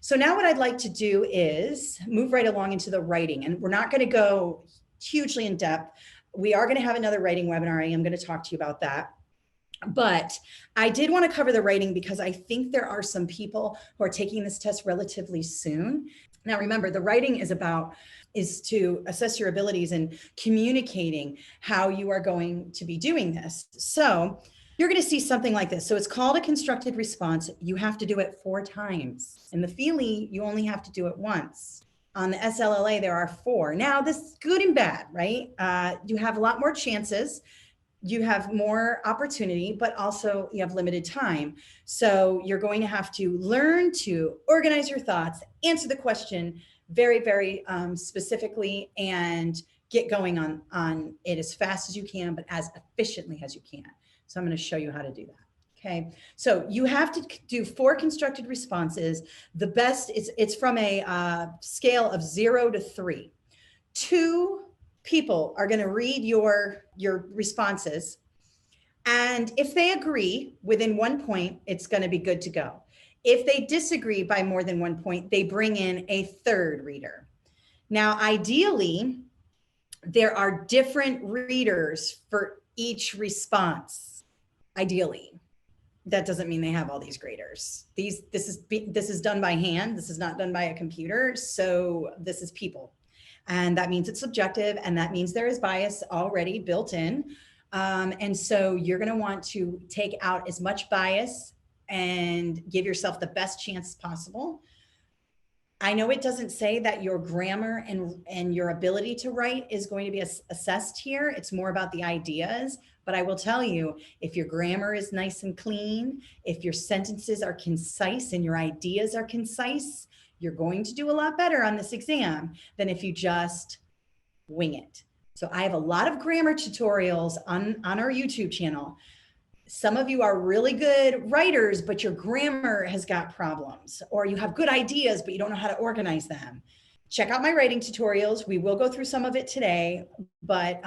So now what I'd like to do is move right along into the writing, and we're not going to go hugely in depth. We are going to have another writing webinar. I am going to talk to you about that. But I did want to cover the writing because I think there are some people who are taking this test relatively soon. Now, remember, the writing is to assess your abilities in communicating how you are going to be doing this. So you're going to see something like this. So it's called a constructed response. You have to do it 4 times. In the FEELE, you only have to do it once. On the SLLA, there are 4. Now, this is good and bad, right? You have a lot more chances. You have more opportunity, but also you have limited time. So you're going to have to learn to organize your thoughts, answer the question very, very specifically, and get going on it as fast as you can, but as efficiently as you can. So I'm going to show you how to do that. Okay, so you have to do 4 constructed responses. The best, it's from a scale of 0 to 3. 2 people are going to read your responses, and if they agree within 1 point, it's going to be good to go. If they disagree by more than 1 point, they bring in a 3rd reader. Now, ideally, there are different readers for each response. Ideally, that doesn't mean they have all these graders. This is done by hand. This is not done by a computer. So this is people. And that means it's subjective, and that means there is bias already built in. And so you're going to want to take out as much bias and give yourself the best chance possible. I know it doesn't say that your grammar and your ability to write is going to be assessed here. It's more about the ideas. But I will tell you, if your grammar is nice and clean, if your sentences are concise and your ideas are concise, you're going to do a lot better on this exam than if you just wing it. So I have a lot of grammar tutorials on our YouTube channel. Some of you are really good writers, but your grammar has got problems, or you have good ideas, but you don't know how to organize them. Check out my writing tutorials. We will go through some of it today, but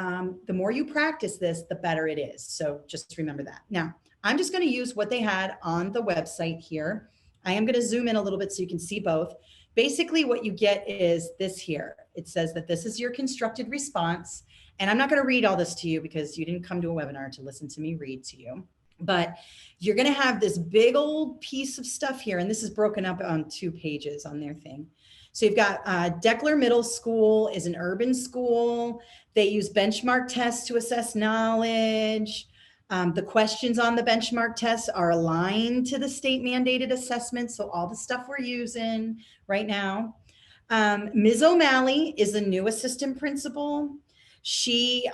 the more you practice this, the better it is. So just remember that. Now, I'm just going to use what they had on the website here. I am going to zoom in a little bit so you can see both. Basically, what you get is this here. It says that this is your constructed response. And I'm not going to read all this to you because you didn't come to a webinar to listen to me read to you. But you're going to have this big old piece of stuff here. And this is broken up on 2 pages on their thing. So you've got Deckler Middle School is an urban school. They use benchmark tests to assess knowledge. The questions on the benchmark tests are aligned to the state mandated assessments. So all the stuff we're using right now. Ms. O'Malley is the new assistant principal. She's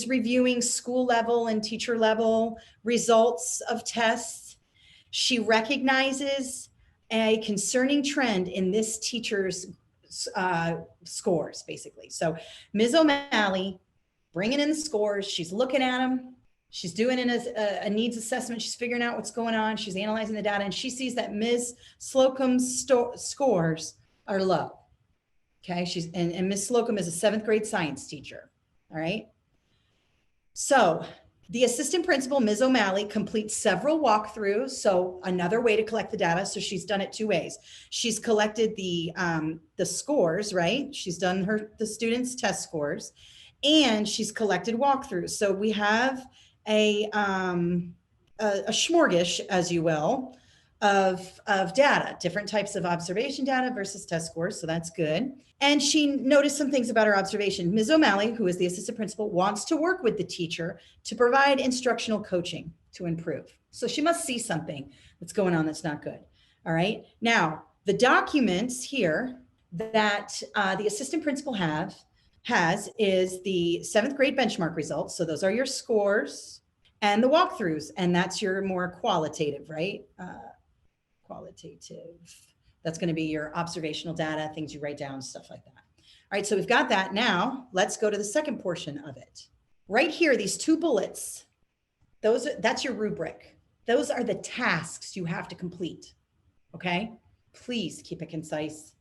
reviewing school level and teacher level results of tests. She recognizes a concerning trend in this teacher's scores, basically. So Ms. O'Malley bringing in the scores, she's looking at them. She's doing a needs assessment. She's figuring out what's going on. She's analyzing the data, and she sees that Ms. Slocum's scores are low. Okay, and Ms. Slocum is a 7th grade science teacher. All right. So the assistant principal, Ms. O'Malley, completes several walkthroughs. So another way to collect the data. So she's done it 2 ways. She's collected the scores, right? She's done the students' test scores, and she's collected walkthroughs. So we have a smorgasbord, as you will, of data, different types of observation data versus test scores. So that's good. And she noticed some things about her observation. Ms. O'Malley, who is the assistant principal, wants to work with the teacher to provide instructional coaching to improve. So she must see something that's going on that's not good. All right. Now, the documents here that the assistant principal has is the 7th grade benchmark results. So those are your scores and the walkthroughs. And that's your more qualitative, right? Qualitative. That's going to be your observational data, things you write down, stuff like that. All right, so we've got that. Now let's go to the second portion of it. Right here, these 2 bullets, that's your rubric. Those are the tasks you have to complete. Okay, please keep it concise.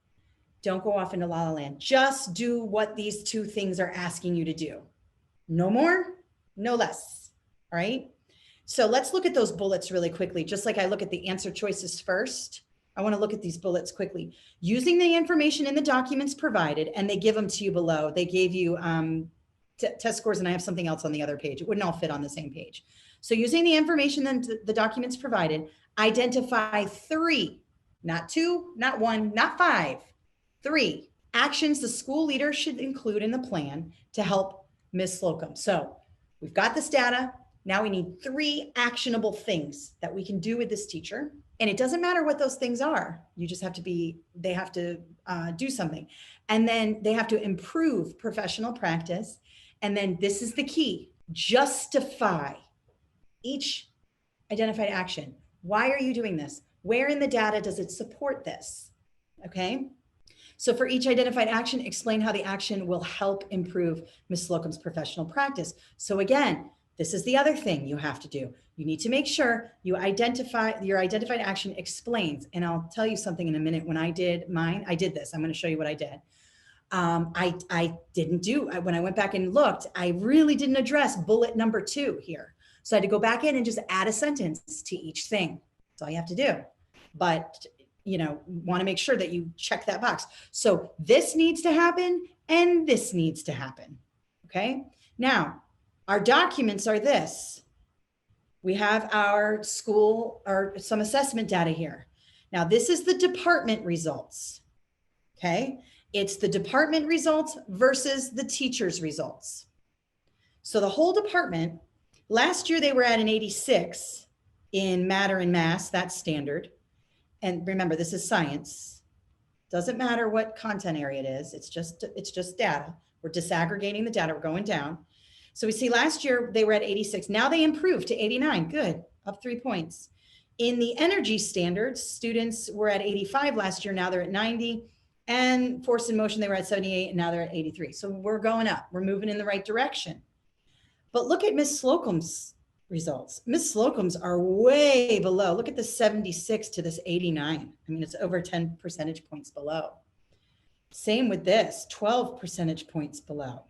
Don't go off into la la land. Just do what these 2 things are asking you to do. No more, no less. All right. So let's look at those bullets really quickly, just like I look at the answer choices first. I want to look at these bullets quickly. Using the information in the documents provided, and they give them to you below. They gave you test scores, and I have something else on the other page. It wouldn't all fit on the same page. So using the information in the documents provided, identify 3, not 2, not 1, not 5, 3 actions the school leader should include in the plan to help Ms. Slocum. So we've got this data. Now we need 3 actionable things that we can do with this teacher. And it doesn't matter what those things are. You just have to they have to do something. And then they have to improve professional practice. And then this is the key, justify each identified action. Why are you doing this? Where in the data does it support this? Okay. So for each identified action, explain how the action will help improve Ms. Slocum's professional practice. So again, this is the other thing you have to do. You need to make sure you identify your identified action explains. And I'll tell you something in a minute. When I did mine, I did this. I'm going to show you what I did. I didn't do, when I went back and looked, I really didn't address bullet number 2 here. So I had to go back in and just add a sentence to each thing. That's all you have to do. But you know, want to make sure that you check that box. So this needs to happen and this needs to happen. Okay. Now our documents are this. We have our school or some assessment data here. Now this is the department results. Okay. It's the department results versus the teacher's results. So the whole department, last year they were at an 86 in matter and mass, that's standard. And remember, this is science. Doesn't matter what content area it is. It's just data. We're disaggregating the data. We're going down. So we see last year they were at 86. Now they improved to 89. Good, up 3 points. In the energy standards, students were at 85 last year. Now they're at 90. And force and motion, they were at 78. And now they're at 83. So we're going up. We're moving in the right direction. But look at Ms. Slocum's results. Ms. Slocum's are way below. Look at the 76 to this 89. I mean, it's over 10 percentage points below. Same with this, 12 percentage points below.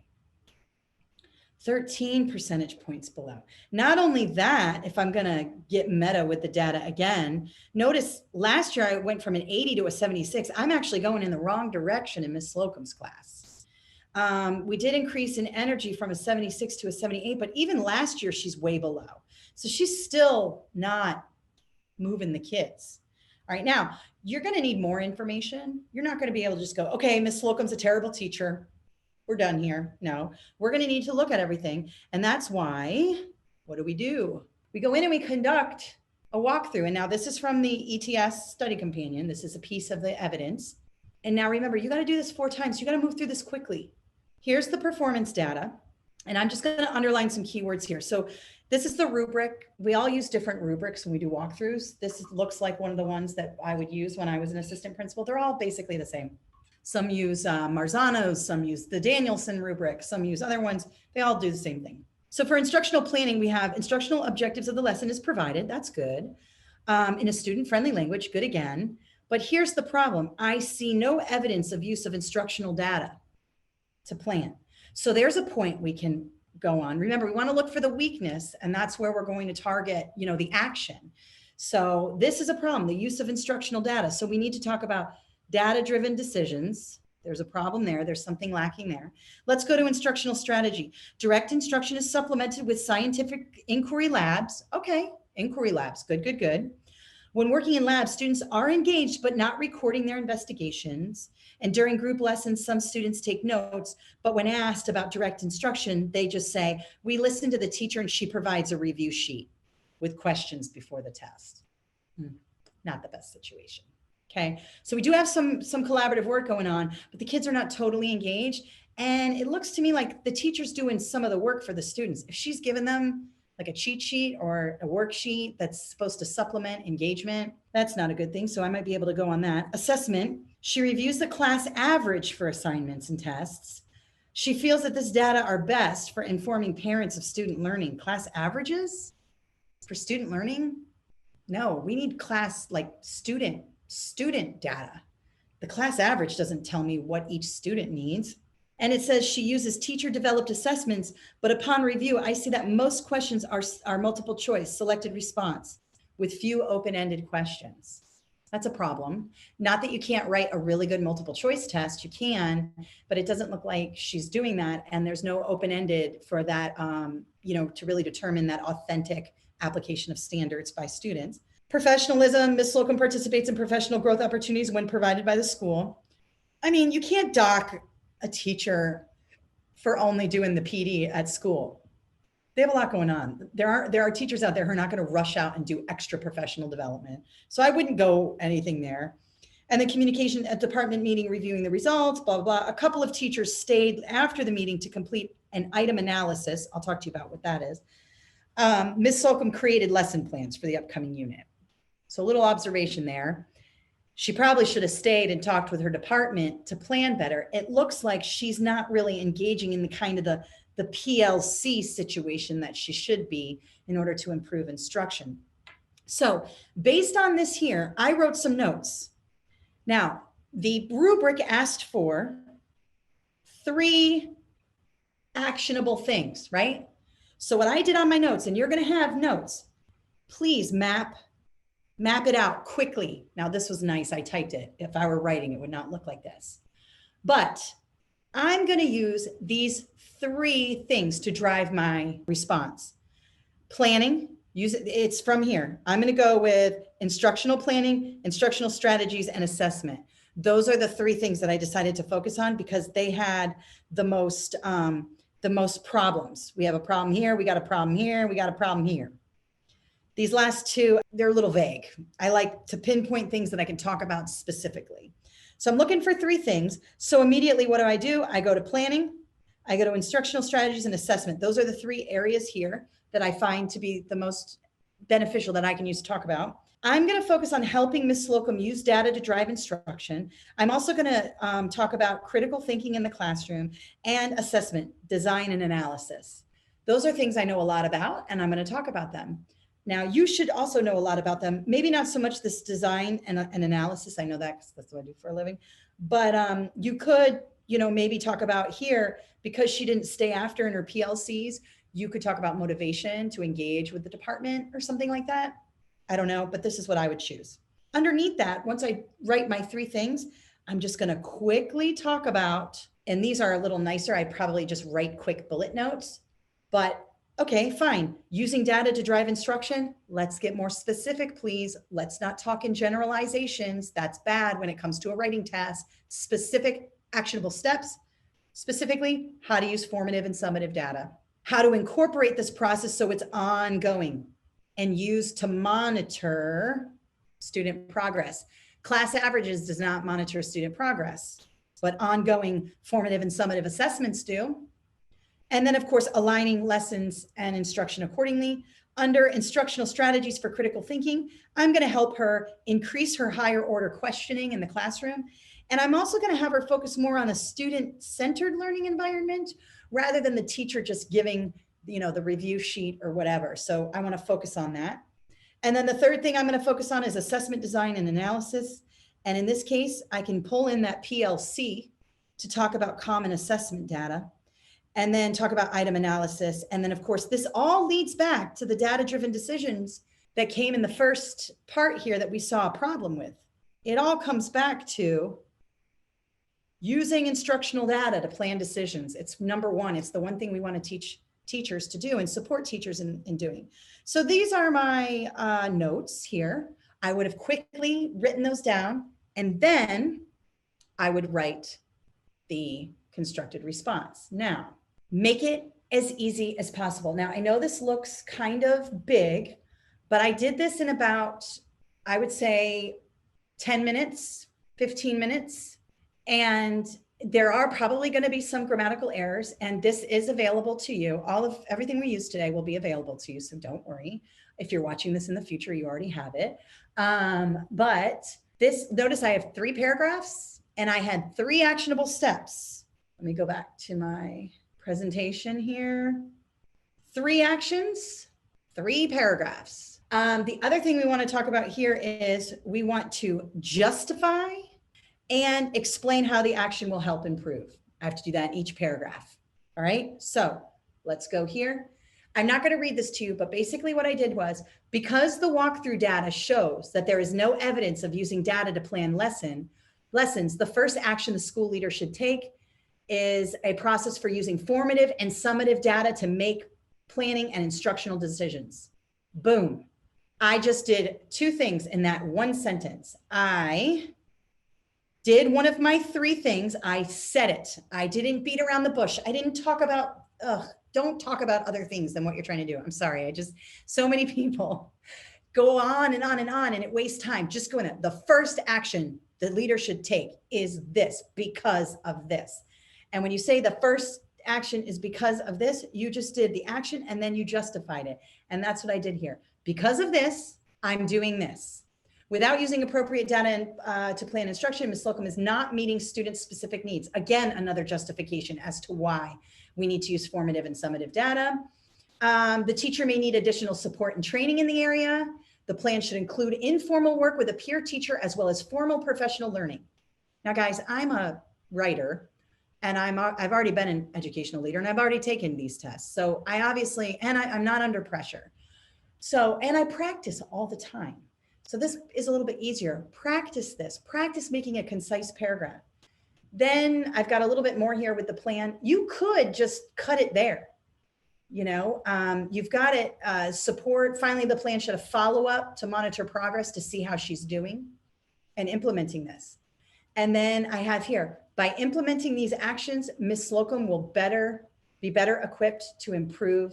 13 percentage points below. Not only that, if I'm going to get meta with the data again, notice last year I went from an 80 to a 76. I'm actually going in the wrong direction in Ms. Slocum's class. We did increase in energy from a 76 to a 78, but even last year she's way below. So she's still not moving the kids. All right, now you're going to need more information. You're not going to be able to just go, okay, Ms. Slocum's a terrible teacher. We're done here. No, we're going to need to look at everything. And that's why, what do? We go in and we conduct a walkthrough. And now this is from the ETS study companion. This is a piece of the evidence. And now remember, you got to do this 4 times. You got to move through this quickly. Here's the performance data. And I'm just going to underline some keywords here. So this is the rubric. We all use different rubrics when we do walkthroughs. This looks like one of the ones that I would use when I was an assistant principal. They're all basically the same. Some use Marzano's, some use the Danielson rubric, some use other ones. They all do the same thing. So for instructional planning, we have instructional objectives of the lesson is provided. That's good. In a student-friendly language, good again. But here's the problem. I see no evidence of use of instructional data to plan. So there's a point we can go on. Remember, we want to look for the weakness, and that's where we're going to target, you know, the action. So this is a problem, the use of instructional data. So we need to talk about data-driven decisions. There's a problem there. There's something lacking there. Let's go to instructional strategy. Direct instruction is supplemented with scientific inquiry labs. Okay, inquiry labs. Good, good, good. When working in labs, students are engaged but not recording their investigations. And during group lessons, some students take notes, but when asked about direct instruction, they just say, we listen to the teacher and she provides a review sheet with questions before the test. Not the best situation. Okay, so we do have some collaborative work going on, but the kids are not totally engaged. And it looks to me like the teacher's doing some of the work for the students. If she's given them like a cheat sheet or a worksheet that's supposed to supplement engagement, that's not a good thing. So I might be able to go on that. Assessment, she reviews the class average for assignments and tests. She feels that this data are best for informing parents of student learning. Class averages for student learning? No, we need class like student data. The class average doesn't tell me what each student needs. And it says she uses teacher developed assessments, but upon review, I see that most questions are multiple choice, selected response with few open-ended questions. That's a problem. Not that you can't write a really good multiple choice test, you can, but it doesn't look like she's doing that. And there's no open-ended for that, to really determine that authentic application of standards by students. Professionalism, Ms. Slocum participates in professional growth opportunities when provided by the school. I mean, you can't dock a teacher for only doing the PD at school. They have a lot going on. There are teachers out there who are not going to rush out and do extra professional development. So I wouldn't go anything there. And the communication at department meeting, reviewing the results, blah, blah, blah. A couple of teachers stayed after the meeting to complete an item analysis. I'll talk to you about what that is. Ms. Slocum created lesson plans for the upcoming unit. So a little observation there. She probably should have stayed and talked with her department to plan better. It looks like she's not really engaging in the kind of the PLC situation that she should be in order to improve instruction. So based on this here, I wrote some notes. Now, the rubric asked for 3 actionable things, right? So what I did on my notes, and you're going to have notes, please map it out quickly. Now, this was nice. I typed it. If I were writing, it would not look like this. But I'm going to use these 3 things to drive my response. Planning, it's from here. I'm going to go with instructional planning, instructional strategies, and assessment. Those are the 3 things that I decided to focus on because they had the most problems. We have a problem here, we got a problem here, we got a problem here. These last 2, they're a little vague. I like to pinpoint things that I can talk about specifically. So I'm looking for 3 things. So immediately, what do? I go to planning, I go to instructional strategies and assessment. Those are the 3 areas here that I find to be the most beneficial that I can use to talk about. I'm going to focus on helping Ms. Slocum use data to drive instruction. I'm also going to talk about critical thinking in the classroom and assessment, design, and analysis. Those are things I know a lot about, and I'm going to talk about them. Now, you should also know a lot about them. Maybe not so much this design and analysis. I know that because that's what I do for a living. But you could, maybe talk about here, because she didn't stay after in her PLCs, you could talk about motivation to engage with the department or something like that. I don't know, but this is what I would choose. Underneath that, once I write my 3 things, I'm just going to quickly talk about, and these are a little nicer. I probably just write quick bullet notes, but okay, fine. Using data to drive instruction. Let's get more specific, please. Let's not talk in generalizations. That's bad when it comes to a writing task. Specific actionable steps, specifically how to use formative and summative data, how to incorporate this process so it's ongoing and used to monitor student progress. Class averages does not monitor student progress, but ongoing formative and summative assessments do. And then, of course, aligning lessons and instruction accordingly. Under instructional strategies for critical thinking, I'm going to help her increase her higher order questioning in the classroom. And I'm also going to have her focus more on a student-centered learning environment rather than the teacher just giving, the review sheet or whatever. So I want to focus on that. And then the third thing I'm going to focus on is assessment design and analysis. And in this case, I can pull in that PLC to talk about common assessment data, and then talk about item analysis. And then, of course, this all leads back to the data-driven decisions that came in the first part here that we saw a problem with. It all comes back to using instructional data to plan decisions. It's number 1. It's the one thing we want to teach teachers to do and support teachers in doing. So these are my notes here. I would have quickly written those down, and then I would write the constructed response. Now, make it as easy as possible. Now, I know this looks kind of big, but I did this in about, I would say, 10 minutes, 15 minutes. And there are probably going to be some grammatical errors, and this is available to you. Everything we use today will be available to you, so don't worry. If you're watching this in the future, you already have it. But notice I have 3 paragraphs, and I had 3 actionable steps. Let me go back to my presentation here. 3 actions, 3 paragraphs. The other thing we want to talk about here is we want to justify and explain how the action will help improve. I have to do that in each paragraph. All right, so let's go here. I'm not going to read this to you, but basically what I did was, because the walkthrough data shows that there is no evidence of using data to plan lessons, the first action the school leader should take is a process for using formative and summative data to make planning and instructional decisions. Boom. I just did two things in that one sentence. I did one of my three things. I said it. I didn't beat around the bush. I didn't talk about, don't talk about other things than what you're trying to do. I'm sorry. So many people go on and on and on, and it wastes time. Just go in it. The first action the leader should take is this, because of this. And when you say the first action is because of this, you just did the action and then you justified it. And that's what I did here. Because of this, I'm doing this. Without using appropriate data to plan instruction, Ms. Slocum is not meeting student specific needs. Again, another justification as to why we need to use formative and summative data. The teacher may need additional support and training in the area. The plan should include informal work with a peer teacher as well as formal professional learning. Now, guys, I'm a writer and I've already been an educational leader and I've already taken these tests. So I obviously, and I'm not under pressure. So, and I practice all the time. So this is a little bit easier. Practice this, practice making a concise paragraph. Then I've got a little bit more here with the plan. You could just cut it there. You know, you've got it, support. Finally, the plan should have follow-up to monitor progress to see how she's doing and implementing this. And then I have here, by implementing these actions, Ms. Slocum will be better equipped to improve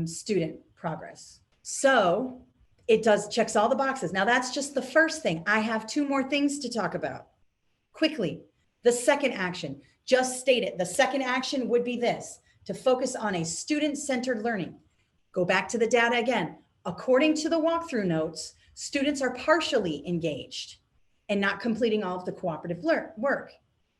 student progress. So it checks all the boxes. Now that's just the first thing. I have two more things to talk about quickly. The second action, just state it. The second action would be this: to focus on a student-centered learning. Go back to the data again. According to the walkthrough notes, students are partially engaged and not completing all of the cooperative work.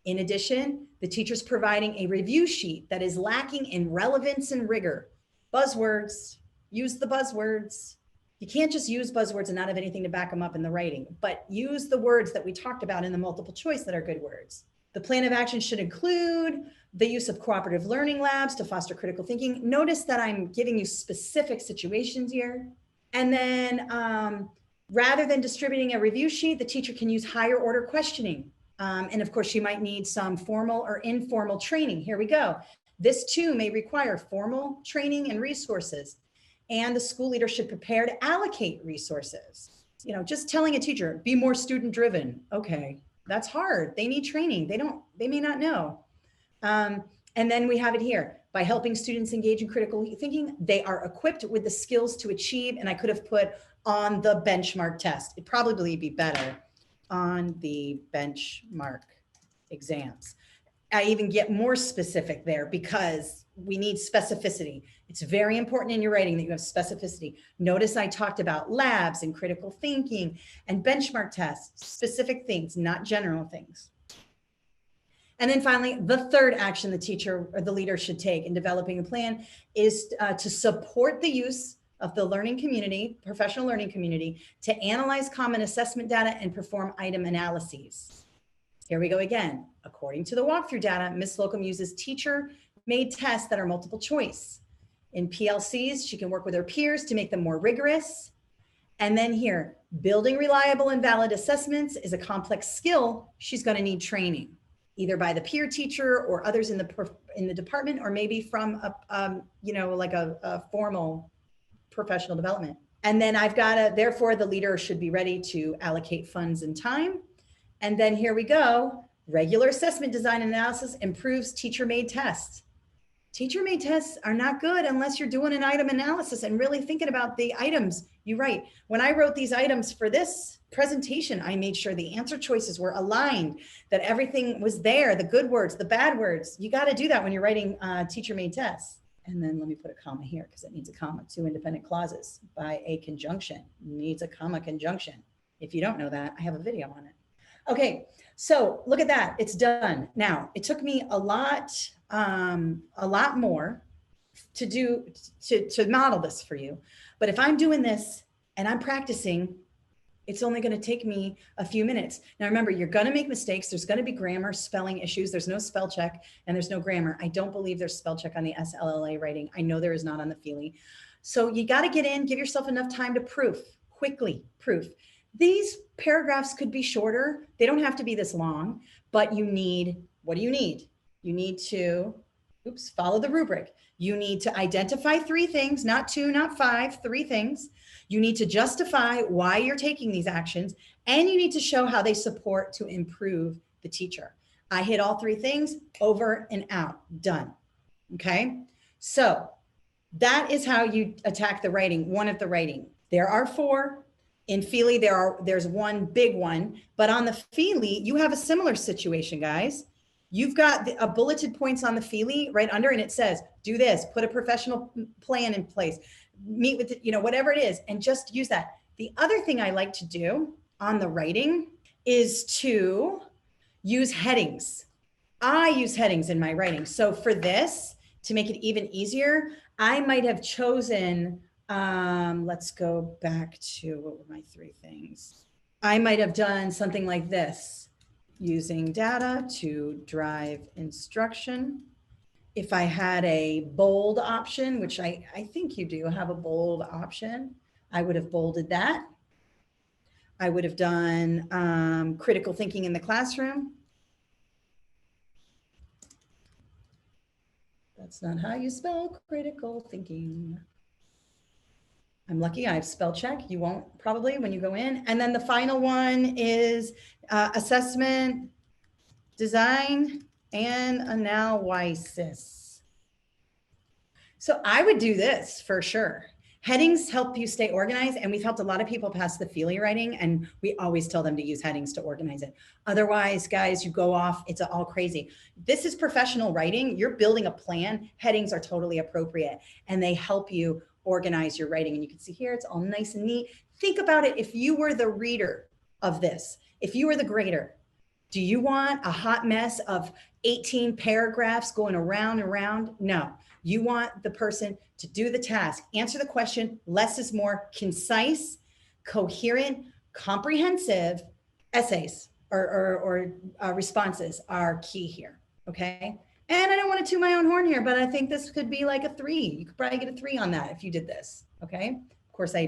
In addition, the teacher's providing a review sheet that is lacking in relevance and rigor. Buzzwords, use the buzzwords. You can't just use buzzwords and not have anything to back them up in the writing, but use the words that we talked about in the multiple choice that are good words. The plan of action should include the use of cooperative learning labs to foster critical thinking. Notice that I'm giving you specific situations here. And then rather than distributing a review sheet, the teacher can use higher order questioning. And of course, she might need some formal or informal training. Here we go. This too may require formal training and resources. And the school leader should prepare to allocate resources. You know, just telling a teacher, be more student driven. Okay, that's hard. They need training. They may not know. And then we have it here. By helping students engage in critical thinking, they are equipped with the skills to achieve, and I could have put on the benchmark test. It'd probably be better on the benchmark exams. I even get more specific there because we need specificity. It's very important in your writing that you have specificity. Notice I talked about labs and critical thinking and benchmark tests, specific things, not general things. And then finally, the third action the teacher or the leader should take in developing a plan is to support the use of the learning community, professional learning community, to analyze common assessment data and perform item analyses. Here we go again. According to the walkthrough data, Ms. Slocum uses teacher-made tests that are multiple choice. In PLCs, she can work with her peers to make them more rigorous. And then here, building reliable and valid assessments is a complex skill. She's going to need training, either by the peer teacher or others in the department, or maybe from a formal professional development. And then therefore the leader should be ready to allocate funds and time. And then here we go. Regular assessment design and analysis improves teacher-made tests. Teacher-made tests are not good unless you're doing an item analysis and really thinking about the items you write. When I wrote these items for this presentation, I made sure the answer choices were aligned, that everything was there, the good words, the bad words. You got to do that when you're writing teacher-made tests. And then let me put a comma here because it needs a comma. Two independent clauses by a conjunction needs a comma conjunction. If you don't know that, I have a video on it. Okay, so look at that. It's done. Now, it took me a lot more to model this for you. But if I'm doing this and I'm practicing, It's only going to take me a few minutes. Now, remember, you're going to make mistakes. There's going to be grammar, spelling issues. There's no spell check and there's no grammar. I don't believe there's spell check on the SLLA writing. I know there is not on the Feely. So you got to get in, give yourself enough time to proof, quickly proof. These paragraphs could be shorter. They don't have to be this long, but you need, what do you need? You need to, follow the rubric. You need to identify 3 things, not 2, not 5, 3 things. You need to justify why you're taking these actions, and you need to show how they support to improve the teacher. I hit all 3 things, over and out, done. Okay, so that is how you attack the writing, one of the writing. There are 4. In Feely, there's one big one, but on the Feely, you have a similar situation, guys. You've got a bulleted points on the Feely right under, and it says, do this, put a professional plan in place, meet with, whatever it is, and just use that. The other thing I like to do on the writing is to use headings. I use headings in my writing. So for this, to make it even easier, I might have chosen, let's go back to, what were my 3 things? I might have done something like this. Using data to drive instruction. If I had a bold option, which I think you do have a bold option, I would have bolded that. I would have done critical thinking in the classroom. That's not how you spell critical thinking. I'm lucky I have spell check. You won't probably when you go in. And then the final one is assessment, design, and analysis. So I would do this for sure. Headings help you stay organized, and we've helped a lot of people pass the Feely writing, and we always tell them to use headings to organize it. Otherwise, guys, you go off, it's all crazy. This is professional writing. You're building a plan. Headings are totally appropriate, and they help you organize your writing. And you can see here, it's all nice and neat. Think about it. If you were the reader of this, if you were the grader, do you want a hot mess of 18 paragraphs going around and around? No, you want the person to do the task, answer the question. Less is more. Concise, coherent, comprehensive essays or responses are key here. Okay. And I don't want to toot my own horn here, but I think this could be like a 3. You could probably get a 3 on that if you did this. Okay. Of course, I